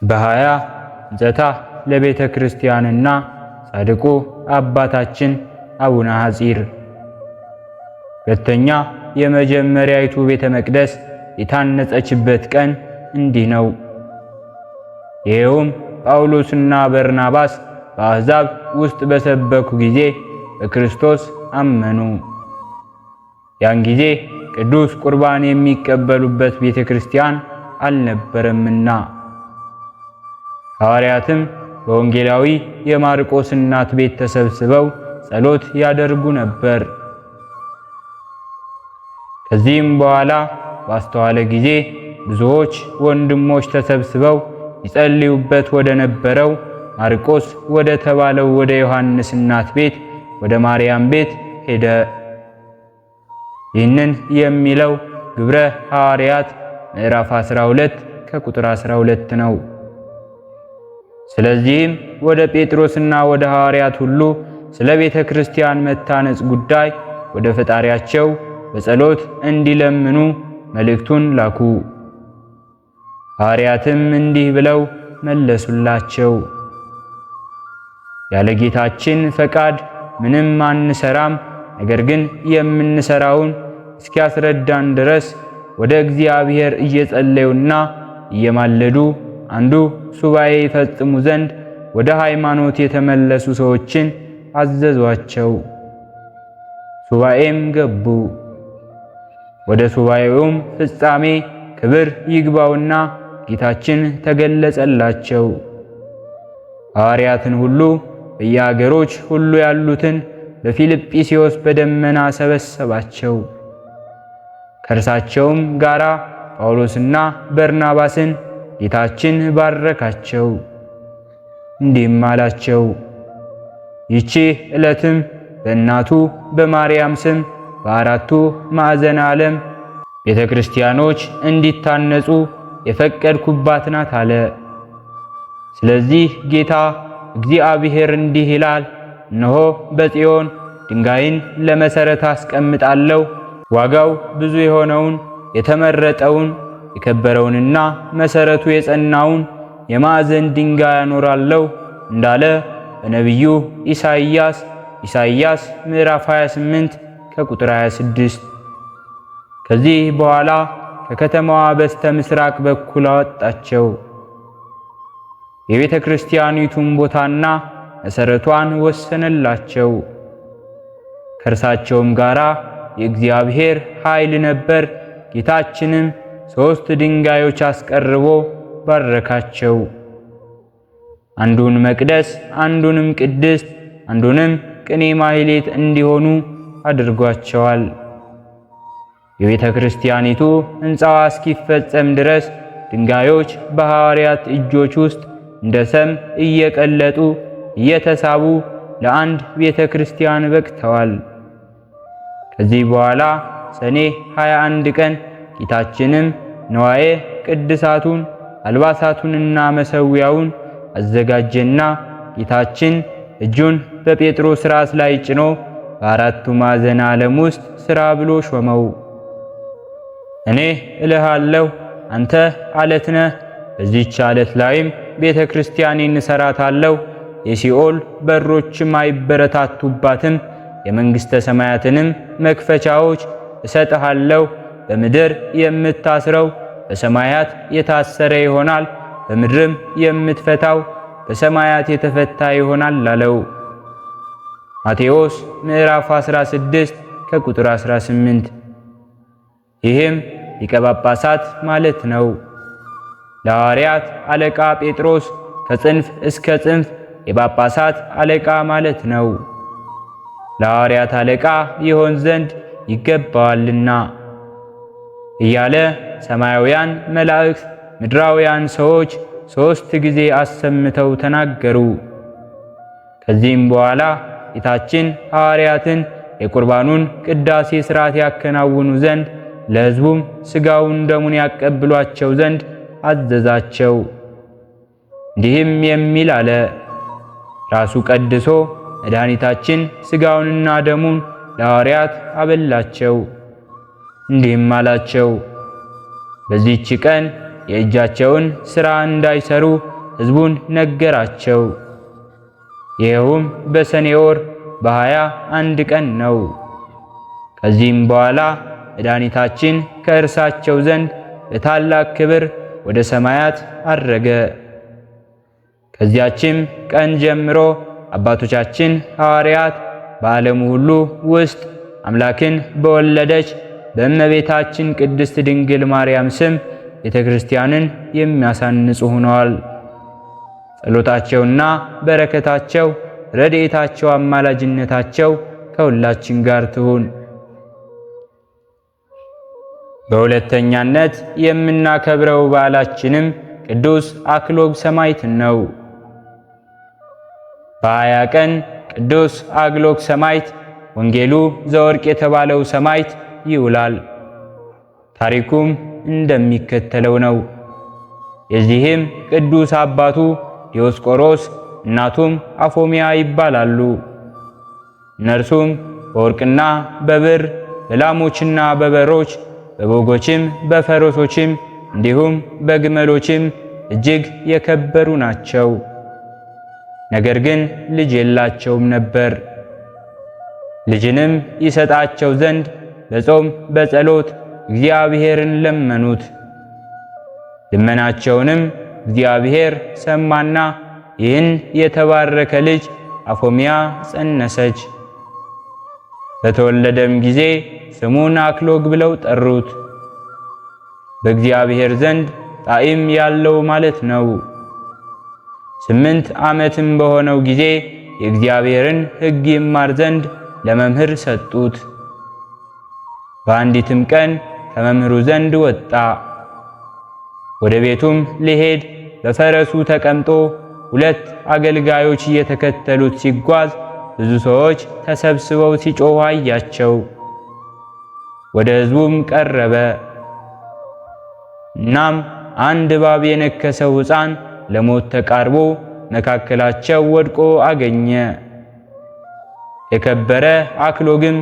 በሃያ እንዘታ ለቤተ ክርስቲያንና ጻድቁ አባታችን አቡነ ሐጺር። ሁለተኛ የመጀመሪያይቱ ቤተ መቅደስ የታነጸችበት ቀን እንዲህ ነው። ይኸውም ጳውሎስና በርናባስ በአሕዛብ ውስጥ በሰበኩ ጊዜ በክርስቶስ አመኑ። ያን ጊዜ ቅዱስ ቁርባን የሚቀበሉበት ቤተ ክርስቲያን አልነበረምና ሐዋርያትም በወንጌላዊ የማርቆስ እናት ቤት ተሰብስበው ጸሎት ያደርጉ ነበር። ከዚህም በኋላ ባስተዋለ ጊዜ ብዙዎች ወንድሞች ተሰብስበው ይጸልዩበት ወደ ነበረው ማርቆስ ወደ ተባለው ወደ ዮሐንስ እናት ቤት ወደ ማርያም ቤት ሄደ። ይህንን የሚለው ግብረ ሐዋርያት ምዕራፍ 12 ከቁጥር 12 ነው። ስለዚህም ወደ ጴጥሮስና ወደ ሐዋርያት ሁሉ ስለ ቤተ ክርስቲያን መታነጽ ጉዳይ ወደ ፈጣሪያቸው በጸሎት እንዲለምኑ መልእክቱን ላኩ። ሐዋርያትም እንዲህ ብለው መለሱላቸው። ያለ ጌታችን ፈቃድ ምንም አንሰራም። ነገር ግን የምንሰራውን እስኪያስረዳን ድረስ ወደ እግዚአብሔር እየጸለዩና እየማለዱ አንዱ ሱባኤ ይፈጽሙ ዘንድ ወደ ሃይማኖት የተመለሱ ሰዎችን አዘዟቸው። ሱባኤም ገቡ። ወደ ሱባኤውም ፍጻሜ ክብር ይግባውና ጌታችን ተገለጸላቸው። ሐዋርያትን ሁሉ በየአገሮች ሁሉ ያሉትን በፊልጵስዩስ በደመና ሰበሰባቸው። ከእርሳቸውም ጋራ ጳውሎስና በርናባስን ጌታችን ባረካቸው። እንዲህም አላቸው፣ ይህች ዕለትም በእናቱ በማርያም ስም በአራቱ ማዕዘነ ዓለም ቤተ ክርስቲያኖች እንዲታነጹ የፈቀድኩባት ናት አለ። ስለዚህ ጌታ እግዚአብሔር እንዲህ ይላል፣ እነሆ በጽዮን ድንጋይን ለመሠረት አስቀምጣለሁ፣ ዋጋው ብዙ የሆነውን የተመረጠውን የከበረውንና መሠረቱ የጸናውን የማዕዘን ድንጋይ አኖራለሁ እንዳለ በነቢዩ ኢሳይያስ ምዕራፍ 28 ከቁጥር 26። ከዚህ በኋላ ከከተማዋ በስተ ምስራቅ በኩል አወጣቸው። የቤተ ክርስቲያኒቱን ቦታና መሠረቷን ወሰነላቸው። ከእርሳቸውም ጋራ የእግዚአብሔር ኃይል ነበር። ጌታችንም 3 ድንጋዮች አስቀርቦ ባረካቸው። አንዱን መቅደስ፣ አንዱንም ቅድስት፣ አንዱንም ቅኔ ማኅሌት እንዲሆኑ አድርጓቸዋል። የቤተ ክርስቲያኒቱ ሕንፃዋ እስኪፈጸም ድረስ ድንጋዮች በሐዋርያት እጆች ውስጥ እንደ ሰም እየቀለጡ እየተሳቡ ለአንድ ቤተ ክርስቲያን በቅተዋል። ከዚህ በኋላ ሰኔ 21 ቀን ጌታችንም ነዋየ ቅድሳቱን አልባሳቱንና መሠዊያውን አዘጋጀና ጌታችን እጁን በጴጥሮስ ራስ ላይ ጭኖ በአራቱ ማዕዘነ ዓለም ውስጥ ሥራ ብሎ ሾመው። እኔ እልሃለሁ አንተ ዓለት ነህ፣ በዚህች ዓለት ላይም ቤተ ክርስቲያኔን እሠራታለሁ፣ የሲኦል በሮችም አይበረታቱባትም። የመንግሥተ ሰማያትንም መክፈቻዎች እሰጥሃለሁ። በምድር የምታስረው በሰማያት የታሰረ ይሆናል፣ በምድርም የምትፈታው በሰማያት የተፈታ ይሆናል አለው። ማቴዎስ ምዕራፍ 16 ከቁጥር 18። ይህም ሊቀ ጳጳሳት ማለት ነው። ለሐዋርያት አለቃ ጴጥሮስ ከጽንፍ እስከ ጽንፍ የጳጳሳት አለቃ ማለት ነው። ለሐዋርያት አለቃ ይሆን ዘንድ ይገባዋልና እያለ ሰማያውያን መላእክት ምድራውያን ሰዎች 3 ጊዜ አሰምተው ተናገሩ። ከዚህም በኋላ ጌታችን ሐዋርያትን የቁርባኑን ቅዳሴ ሥርዓት ያከናውኑ ዘንድ ለሕዝቡም ሥጋውን ደሙን ያቀብሏቸው ዘንድ አዘዛቸው። እንዲህም የሚል አለ። ራሱ ቀድሶ መድኃኒታችን ሥጋውንና ደሙን ለሐዋርያት አበላቸው። እንዲህም አላቸው፣ በዚህች ቀን የእጃቸውን ሥራ እንዳይሰሩ ሕዝቡን ነገራቸው። ይኸውም በሰኔ ወር በ21 ቀን ነው። ከዚህም በኋላ መድኃኒታችን ከእርሳቸው ዘንድ በታላቅ ክብር ወደ ሰማያት አረገ። ከዚያችም ቀን ጀምሮ አባቶቻችን ሐዋርያት በዓለሙ ሁሉ ውስጥ አምላክን በወለደች በእመቤታችን ቅድስት ድንግል ማርያም ስም ቤተ ክርስቲያንን የሚያሳንጹ ሆነዋል። ጸሎታቸውና በረከታቸው፣ ረድኤታቸው፣ አማላጅነታቸው ከሁላችን ጋር ትሁን። በሁለተኛነት የምናከብረው በዓላችንም ቅዱስ አክሎግ ሰማዕት ነው። በ20 ቀን ቅዱስ አክሎግ ሰማዕት ወንጌሉ ዘወርቅ የተባለው ሰማዕት ይውላል። ታሪኩም እንደሚከተለው ነው። የዚህም ቅዱስ አባቱ ዲዮስቆሮስ እናቱም አፎሚያ ይባላሉ። እነርሱም በወርቅና በብር በላሞችና በበሮች በበጎችም በፈረሶችም እንዲሁም በግመሎችም እጅግ የከበሩ ናቸው። ነገር ግን ልጅ የላቸውም ነበር። ልጅንም ይሰጣቸው ዘንድ በጾም በጸሎት እግዚአብሔርን ለመኑት። ልመናቸውንም እግዚአብሔር ሰማና ይህን የተባረከ ልጅ አፎሚያ ጸነሰች። በተወለደም ጊዜ ስሙን አክሎግ ብለው ጠሩት። በእግዚአብሔር ዘንድ ጣዕም ያለው ማለት ነው። 8 ዓመትም በሆነው ጊዜ የእግዚአብሔርን ሕግ ይማር ዘንድ ለመምህር ሰጡት። በአንዲትም ቀን ከመምህሩ ዘንድ ወጣ። ወደ ቤቱም ሊሄድ በፈረሱ ተቀምጦ 2 አገልጋዮች እየተከተሉት ሲጓዝ ብዙ ሰዎች ተሰብስበው ሲጮሁ አያቸው። ወደ ሕዝቡም ቀረበ። እናም አንድ እባብ የነከሰው ሕፃን ለሞት ተቃርቦ መካከላቸው ወድቆ አገኘ። የከበረ አክሎግም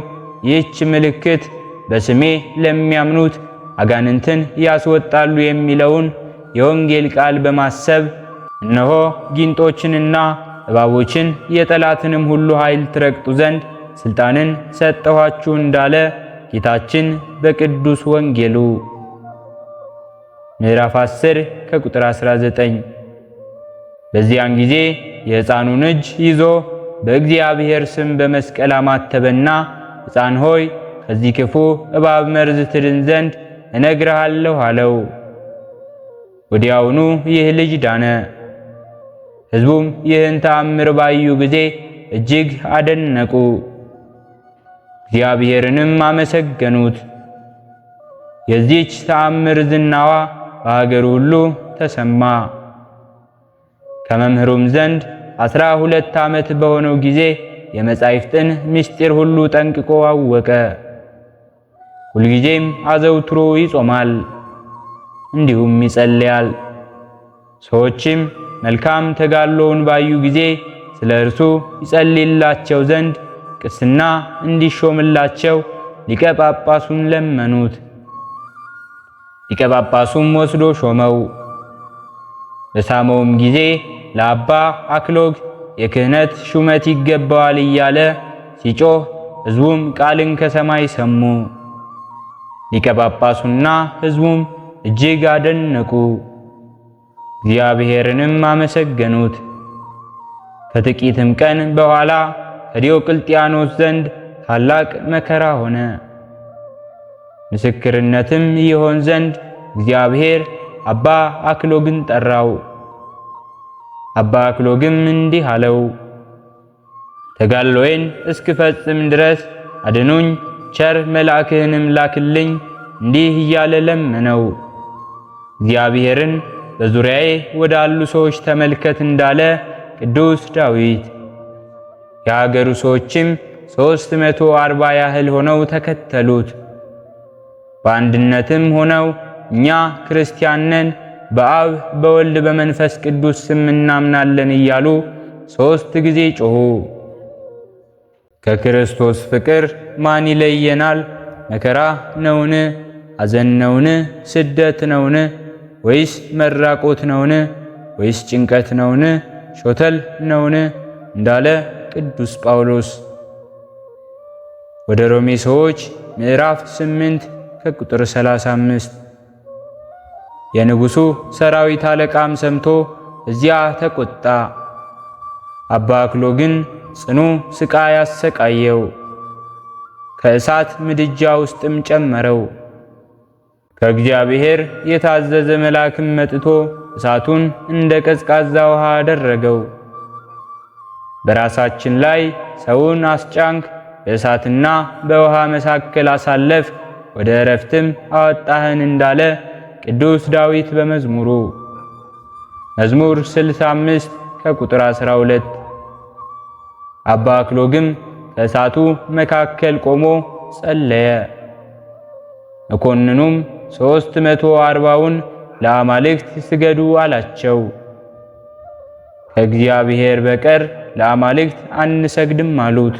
ይህች ምልክት በስሜ ለሚያምኑት አጋንንትን ያስወጣሉ የሚለውን የወንጌል ቃል በማሰብ እነሆ ጊንጦችንና እባቦችን የጠላትንም ሁሉ ኃይል ትረግጡ ዘንድ ሥልጣንን ሰጠኋችሁ እንዳለ ጌታችን በቅዱስ ወንጌሉ ምዕራፍ 10 ከቁጥር 19። በዚያን ጊዜ የሕፃኑን እጅ ይዞ በእግዚአብሔር ስም በመስቀል አማተበና ሕፃን ሆይ ከዚህ ክፉ እባብ መርዝ ትድን ዘንድ እነግርሃለሁ አለው። ወዲያውኑ ይህ ልጅ ዳነ። ሕዝቡም ይህን ተአምር ባዩ ጊዜ እጅግ አደነቁ፣ እግዚአብሔርንም አመሰገኑት። የዚህች ተአምር ዝናዋ በሀገሩ ሁሉ ተሰማ። ከመምህሩም ዘንድ 12 ዓመት በሆነው ጊዜ የመጻሕፍትን ምስጢር ሁሉ ጠንቅቆ አወቀ። ሁልጊዜም አዘውትሮ ይጾማል፣ እንዲሁም ይጸልያል። ሰዎችም መልካም ተጋድሎውን ባዩ ጊዜ ስለ እርሱ ይጸልይላቸው ዘንድ ቅስና እንዲሾምላቸው ሊቀ ጳጳሱን ለመኑት። ሊቀ ጳጳሱም ወስዶ ሾመው። በሳመውም ጊዜ ለአባ አክሎግ የክህነት ሹመት ይገባዋል እያለ ሲጮህ ሕዝቡም ቃልን ከሰማይ ሰሙ። ሊቀ ጳጳሱና ሕዝቡም እጅግ አደነቁ፣ እግዚአብሔርንም አመሰገኑት። ከጥቂትም ቀን በኋላ ከዲዮቅልጥያኖስ ዘንድ ታላቅ መከራ ሆነ። ምስክርነትም ይሆን ዘንድ እግዚአብሔር አባ አክሎግን ጠራው። አባ አክሎግም እንዲህ አለው፣ ተጋድሎዬን እስክፈጽም ድረስ አድኑኝ፣ ቸር መልአክህንም ላክልኝ። እንዲህ እያለ ለመነው። እግዚአብሔርን በዙሪያዬ ወዳሉ ሰዎች ተመልከት እንዳለ ቅዱስ ዳዊት። የሀገሩ ሰዎችም 340 ያህል ሆነው ተከተሉት። በአንድነትም ሆነው እኛ ክርስቲያን ነን፣ በአብ በወልድ በመንፈስ ቅዱስ ስም እናምናለን እያሉ 3 ጊዜ ጮኹ። ከክርስቶስ ፍቅር ማን ይለየናል? መከራ ነውን? ሐዘን ነውን? ስደት ነውን? ወይስ መራቆት ነውን? ወይስ ጭንቀት ነውን? ሾተል ነውን? እንዳለ ቅዱስ ጳውሎስ። ወደ ሮሜ ሰዎች ምዕራፍ 8 ከቁጥር 35። የንጉሡ ሰራዊት አለቃም ሰምቶ እዚያ ተቆጣ። አባ አክሎግን ጽኑ ስቃይ አሰቃየው፣ ከእሳት ምድጃ ውስጥም ጨመረው። ከእግዚአብሔር የታዘዘ መልአክም መጥቶ እሳቱን እንደ ቀዝቃዛ ውሃ አደረገው። በራሳችን ላይ ሰውን አስጫንክ፣ በእሳትና በውሃ መካከል አሳለፍ፣ ወደ ዕረፍትም አወጣህን እንዳለ ቅዱስ ዳዊት በመዝሙሩ መዝሙር 65 ከቁጥር 12። አባ አክሎግም ከእሳቱ መካከል ቆሞ ጸለየ። መኮንኑም 340ውን ለአማልክት ስገዱ አላቸው። ከእግዚአብሔር በቀር ለአማልክት አንሰግድም አሉት።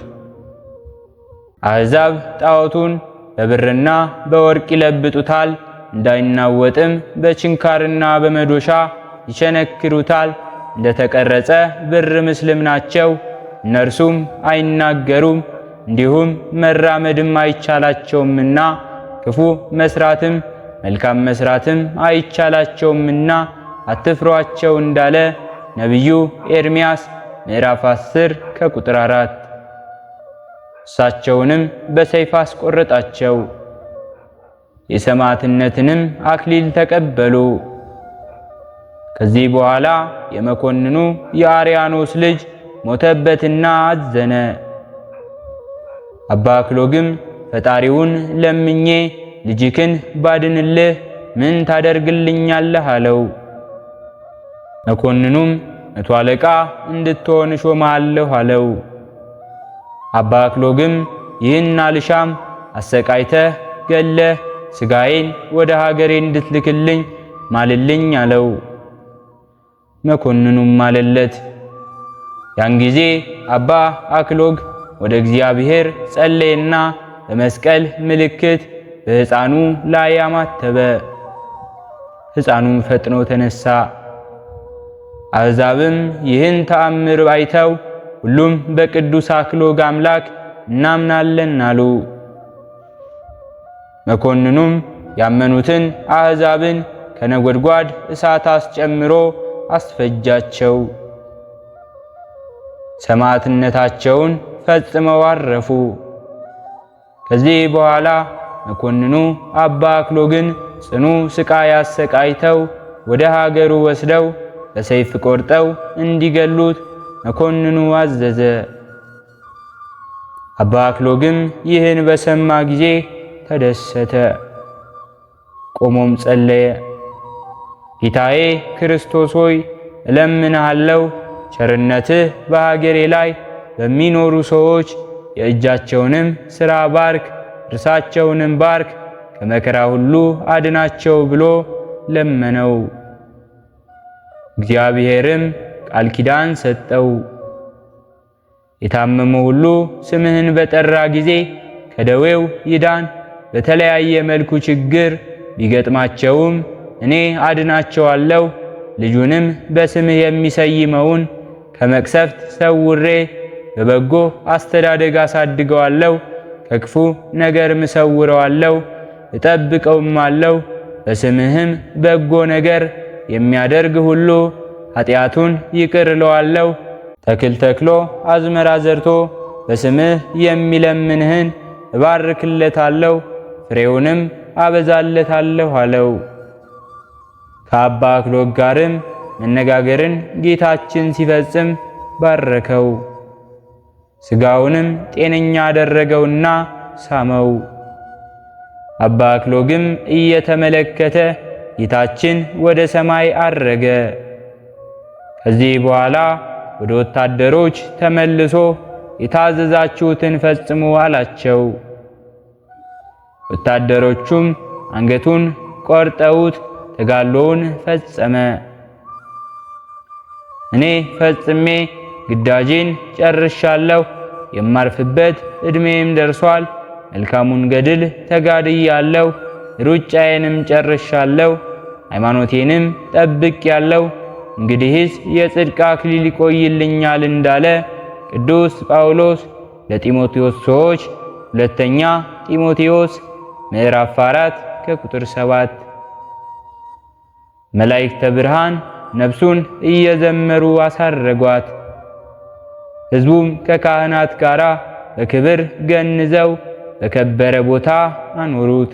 አሕዛብ ጣዖቱን በብርና በወርቅ ይለብጡታል፣ እንዳይናወጥም በችንካርና በመዶሻ ይቸነክሩታል። እንደተቀረጸ ብር ምስልም ናቸው። እነርሱም አይናገሩም፣ እንዲሁም መራመድም አይቻላቸውምና ክፉ መስራትም መልካም መስራትም አይቻላቸውምና አትፍሯቸው እንዳለ ነቢዩ ኤርምያስ ምዕራፍ 10 ከቁጥር 4። እሳቸውንም በሰይፍ አስቆረጣቸው፣ የሰማዕትነትንም አክሊል ተቀበሉ። ከዚህ በኋላ የመኮንኑ የአርያኖስ ልጅ ሞተበትና አዘነ። አባ አክሎግም ፈጣሪውን ለምኜ ልጅክን ባድንልህ ምን ታደርግልኛለህ አለው። መኮንኑም 100 አለቃ እንድትሆን እሾምሃለሁ አለው። አባ አክሎግም ይህን አልሻም፣ አሰቃይተህ ገለህ ሥጋዬን ወደ ሀገሬ እንድትልክልኝ ማልልኝ አለው። መኮንኑም ማለለት። ያን ጊዜ አባ አክሎግ ወደ እግዚአብሔር ጸለየና በመስቀል ምልክት በሕፃኑ ላይ አማተበ። ሕፃኑም ፈጥኖ ተነሳ። አሕዛብም ይህን ተአምር አይተው ሁሉም በቅዱስ አክሎግ አምላክ እናምናለን አሉ። መኮንኑም ያመኑትን አሕዛብን ከነጎድጓድ እሳት አስጨምሮ አስፈጃቸው። ሰማዕትነታቸውን ፈጽመው አረፉ። ከዚህ በኋላ መኮንኑ አባ አክሎግን ጽኑ ስቃይ አሰቃይተው ወደ ሀገሩ ወስደው በሰይፍ ቆርጠው እንዲገሉት መኮንኑ አዘዘ። አባ አክሎግም ይህን በሰማ ጊዜ ተደሰተ። ቆሞም ጸለየ። ጌታዬ ክርስቶስ ሆይ እለምንሃለሁ፣ ቸርነትህ በሀገሬ ላይ በሚኖሩ ሰዎች የእጃቸውንም ሥራ ባርክ፣ እርሳቸውንም ባርክ፣ ከመከራ ሁሉ አድናቸው ብሎ ለመነው። እግዚአብሔርም ቃል ኪዳን ሰጠው። የታመመ ሁሉ ስምህን በጠራ ጊዜ ከደዌው ይዳን። በተለያየ መልኩ ችግር ቢገጥማቸውም እኔ አድናቸዋለሁ። ልጁንም በስምህ የሚሰይመውን ከመቅሰፍት ሰውሬ በበጎ አስተዳደግ አሳድገዋለሁ። ከክፉ ነገር ምሰውረዋለሁ፣ እጠብቀውም አለው። በስምህም በጎ ነገር የሚያደርግ ሁሉ ኃጢአቱን ይቅር እለዋለሁ። ተክል ተክሎ አዝመራ ዘርቶ በስምህ የሚለምንህን እባርክለታለሁ፣ ፍሬውንም አበዛለታለሁ አለው። ከአባ አክሎግ ጋርም መነጋገርን ጌታችን ሲፈጽም ባረከው። ሥጋውንም ጤነኛ አደረገውና ሳመው። አባ አክሎግም እየተመለከተ ጌታችን ወደ ሰማይ አረገ። ከዚህ በኋላ ወደ ወታደሮች ተመልሶ የታዘዛችሁትን ፈጽሙ አላቸው። ወታደሮቹም አንገቱን ቆርጠውት ተጋድሎውን ፈጸመ። እኔ ፈጽሜ ግዳጄን ጨርሻለሁ፣ የማርፍበት ዕድሜም ደርሷል። መልካሙን ገድል ተጋድያለሁ፣ ሩጫዬንም ጨርሻለሁ። ሃይማኖቴንም ጠብቅ ያለው እንግዲህስ የጽድቅ አክሊል ይቆይልኛል እንዳለ ቅዱስ ጳውሎስ ለጢሞቴዎስ ሰዎች ሁለተኛ ጢሞቴዎስ ምዕራፍ 4 ከቁጥር 7። መላእክተ ብርሃን ነፍሱን እየዘመሩ አሳረጓት። ሕዝቡም ከካህናት ጋር በክብር ገንዘው በከበረ ቦታ አኖሩት።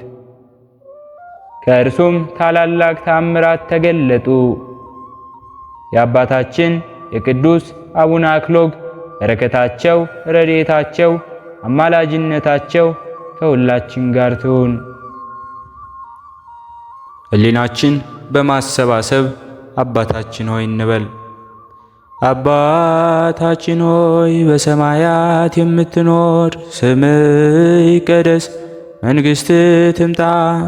ከእርሱም ታላላቅ ተአምራት ተገለጡ። የአባታችን የቅዱስ አቡነ አክሎግ በረከታቸው፣ ረድኤታቸው፣ አማላጅነታቸው ከሁላችን ጋር ትሁን። ሕሊናችን በማሰባሰብ አባታችን ሆይ እንበል። አባታችን ሆይ በሰማያት የምትኖር፣ ስምህ ይቀደስ፣ መንግሥትህ ትምጣ፣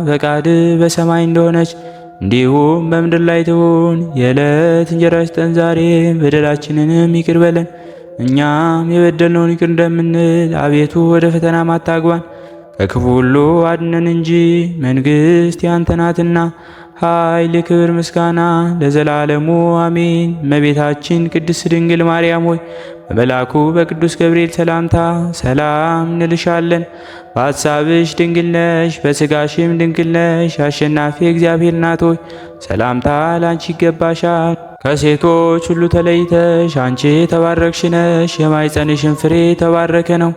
ፈቃድህ በሰማይ እንደሆነች እንዲሁም በምድር ላይ ትሁን። የዕለት እንጀራችንን ስጠን ዛሬ፣ በደላችንንም ይቅር በለን እኛም የበደልነውን ይቅር እንደምንል፣ አቤቱ ወደ ፈተናም አታግባን ከክፉ ሁሉ አድነን እንጂ መንግሥት ያንተ ናትና ኃይል፣ ክብር፣ ምስጋና ለዘላለሙ አሜን። እመቤታችን ቅድስት ድንግል ማርያም ሆይ በመልአኩ በቅዱስ ገብርኤል ሰላምታ ሰላም እንልሻለን። በሐሳብሽ ድንግል ነሽ፣ በሥጋሽም ድንግል ነሽ። አሸናፊ እግዚአብሔር እናት ሆይ ሰላምታ ላንቺ ይገባሻል። ከሴቶች ሁሉ ተለይተሽ አንቺ የተባረክሽ ነሽ፣ የማኅፀንሽን ፍሬ የተባረከ ነው።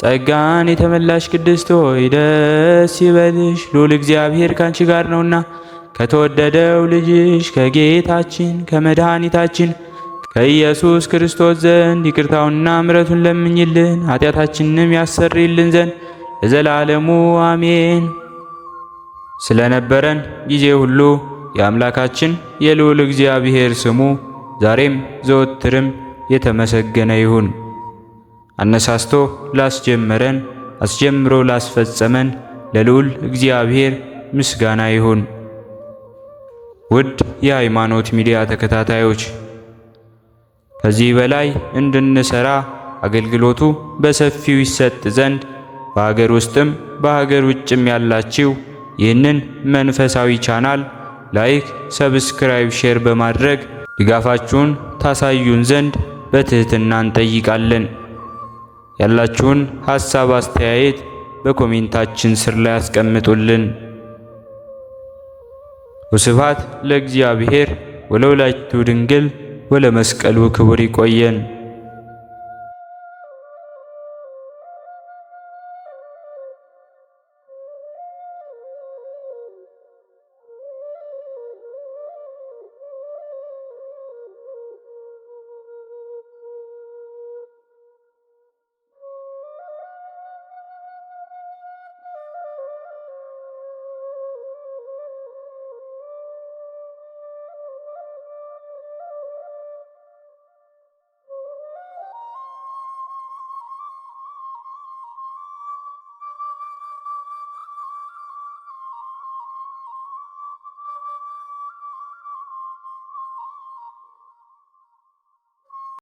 ጸጋን የተመላሽ ቅድስት ሆይ ደስ ይበልሽ፣ ልዑል እግዚአብሔር ካንቺ ጋር ነውና ከተወደደው ልጅሽ ከጌታችን ከመድኃኒታችን ከኢየሱስ ክርስቶስ ዘንድ ይቅርታውንና ምሕረቱን ለምኝልን ኃጢአታችንንም ያሰርይልን ዘንድ ለዘላለሙ አሜን። ስለነበረን ጊዜ ሁሉ የአምላካችን የልዑል እግዚአብሔር ስሙ ዛሬም ዘወትርም የተመሰገነ ይሁን። አነሳስቶ ላስጀመረን አስጀምሮ ላስፈጸመን ለልዑል እግዚአብሔር ምስጋና ይሁን። ውድ የሃይማኖት ሚዲያ ተከታታዮች ከዚህ በላይ እንድንሰራ አገልግሎቱ በሰፊው ይሰጥ ዘንድ በሀገር ውስጥም በሀገር ውጭም ያላችሁ ይህንን መንፈሳዊ ቻናል ላይክ፣ ሰብስክራይብ፣ ሼር በማድረግ ድጋፋችሁን ታሳዩን ዘንድ በትህትና እንጠይቃለን። ያላችሁን ሐሳብ አስተያየት በኮሜንታችን ስር ላይ አስቀምጡልን። ወስብሐት ለእግዚአብሔር ወለወላዲቱ ድንግል ወለመስቀሉ ክቡር። ይቆየን።